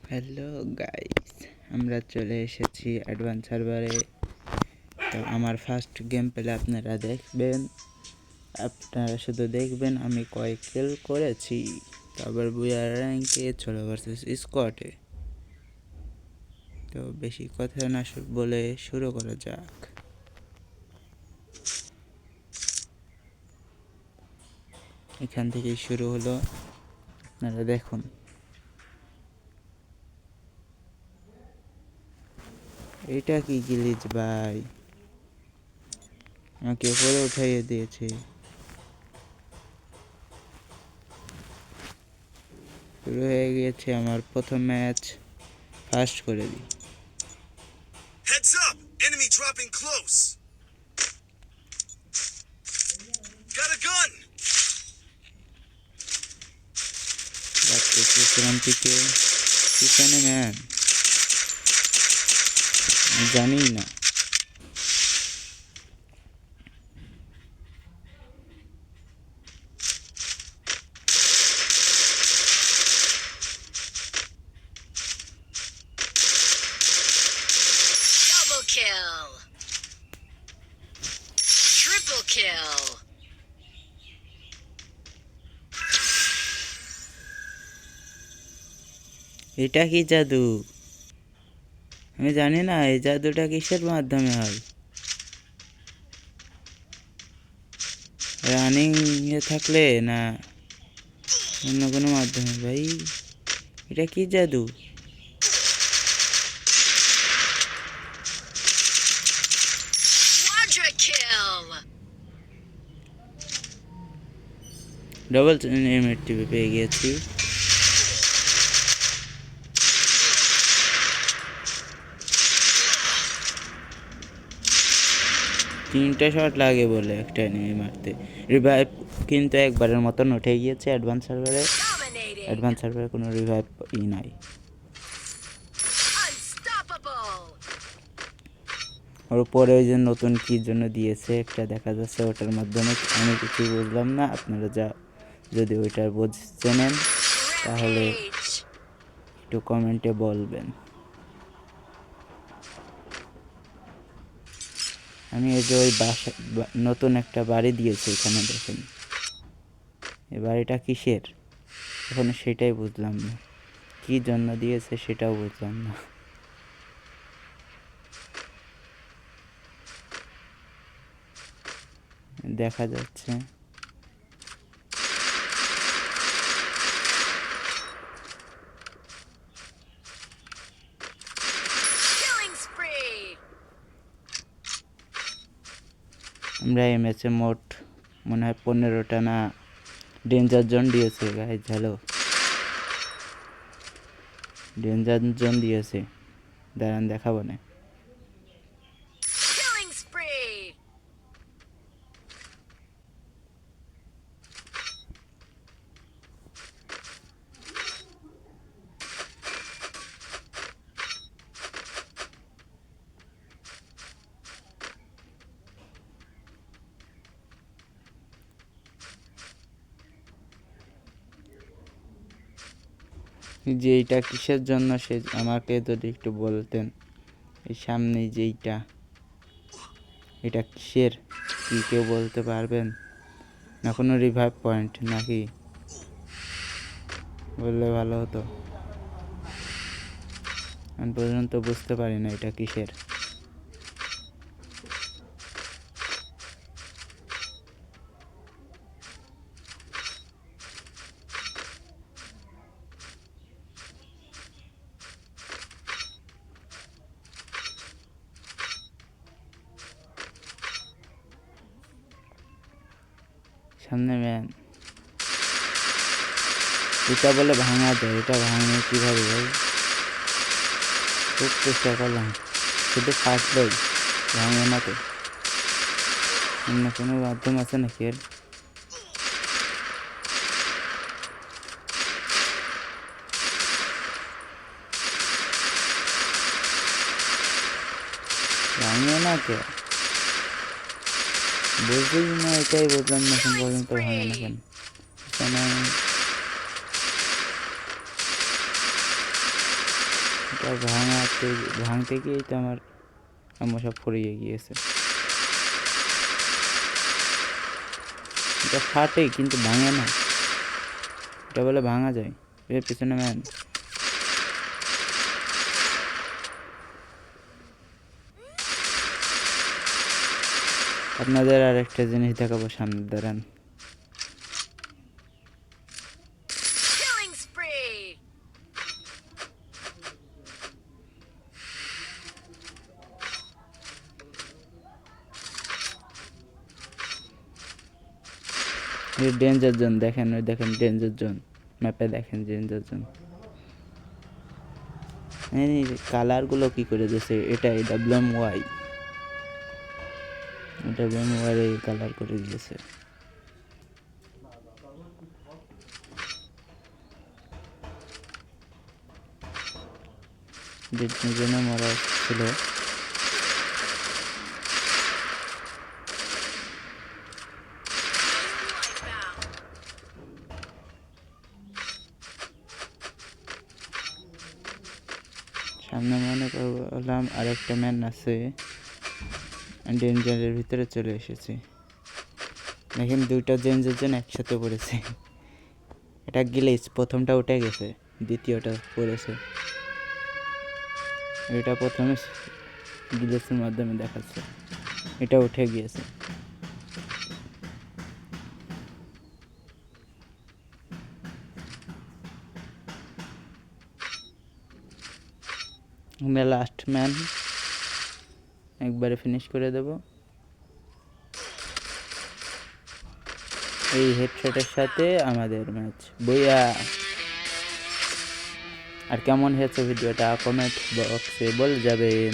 Hello guys, আমরা চলে এসেছি অ্যাডভান্স সার্ভারে। তো আমার ফার্স্ট গেম প্লে আপনারা দেখবেন। আপনারা শুধু দেখবেন আমি কয় কিল করেছি। তারপর বুয়ার র্যাঙ্কে চলে ভার্সেস স্কোয়াডে। তো বেশি কথা না বলে শুরু করা যাক। এখান থেকেই শুরু হলো, আপনারা দেখুন। এটা কি গ্লিচ ভাই, আমাকে উপরে উঠাইয়ে দিয়েছে। শুরু হয়ে গিয়েছে আমার প্রথম ম্যাচ, ফার্স্ট করে দিই। Heads up! Enemy dropping close! Got a gun! বাচ্চাকে ক্রান্তিকে পিছনে ম্যান, জানি না। Double kill. Triple kill. এটা কি জাদু? আমি জানি না এই জাদুটা কিসের মাধ্যমে হয়। রানিং এ থাকলে না অন্য কোনো মাধ্যমে? ভাই এটা কি জাদু? Quadra kill. ডবল এমএর টিভি পেয়ে গিয়েছি। তিনটা শট লাগে বলে একটা এনিমি মারতে। রিভাইভ কিন্তু একবারের মতন উঠে গিয়েছে অ্যাডভান্স সার্ভারে। Dominating. অ্যাডভান্স সার্ভারে কোনো রিভাইভ নাই। Unstoppable. ওর উপরে ওই যে নতুন কী জন্য দিয়েছে একটা দেখা যাচ্ছে, ওটার মাধ্যমে আমি কিছু বুঝলাম না। আপনারা যদি ওইটার চেনেন তাহলে Rampage. একটু কমেন্টে বলবেন। আমি এই যে ওই নতুন একটা বাড়ি দিয়েছে এখানে দেখেন, এই বাড়িটা কিসের এখন সেটাই বুঝলাম না, কী জন্য দিয়েছে সেটাও বুঝলাম না। দেখা যাচ্ছে Killing spree. আমরা এই ম্যাচে মোট মনে হয় 15টা না ডেঞ্জার জোন দিয়েছে গাইজ। হ্যালো, ডেঞ্জার জোন দিয়েছে, দাঁড়ান দেখাবো না। Killing spree. যে এইটা কিসের জন্য সে আমাকে যদি একটু বলতেন। এই সামনে যেইটা, এটা কিসের, কি কেউ বলতে পারবেন? না কোনো রিভাইভ পয়েন্ট নাকি? বললে ভালো হতো, আমি পর্যন্ত বুঝতে পারি না এটা কিসের। সামনে ম্যান, এটা বলে ভাঙা যায়, এটা ভাঙে কীভাবে ভাই? খুব চেষ্টা করলাম, শুধু ফাটলই ভাঙে না। তো অন্য কোনো মাধ্যম আছে নাকি এর? ভাঙে না কে? বুঝলি না, এটাই বুঝলাম না এখন পর্যন্ত ভাঙে না কেন। এখানে এটা ভাঙতে গিয়েই তো আমার সব ফুরিয়ে গিয়েছে। এটা ফাটে কিন্তু ভাঙে না, এটা বলে ভাঙা যায়। এর পিছনে ম্যান। আপনাদের আর একটা জিনিস দেখাবো, সামনে দাঁড়ান। Killing spree. ডেঞ্জার জোন দেখেন, ওই দেখেন ডেঞ্জার জোন, ম্যাপে দেখেন ডেঞ্জার জোন। এই কালারগুলো কি করে দিয়েছে, এটা WMY এই কালার করে দিয়েছে। জন্য মরা ছিল। Lightbound. সামনে মনে করলাম আরেকটা ম্যান আছে, ডেঞ্জারের ভিতরে চলে এসেছি। দেখেন দুইটা ডেঞ্জার জোন একসাথে পড়েছে। এটা গ্লিচ, প্রথমটা উঠে গেছে, দ্বিতীয়টা পড়েছে। এটা প্রথমে গ্লিচের মাধ্যমে দেখাচ্ছে, এটা উঠে গিয়েছে। আমরা লাস্ট ম্যান, একবারে ফিনিশ করে দেব এই হেডশটের সাথে আমাদের ম্যাচ। বইয়া, আর কেমন হয়েছে ভিডিওটা কমেন্ট বক্সে বলে যাবেন।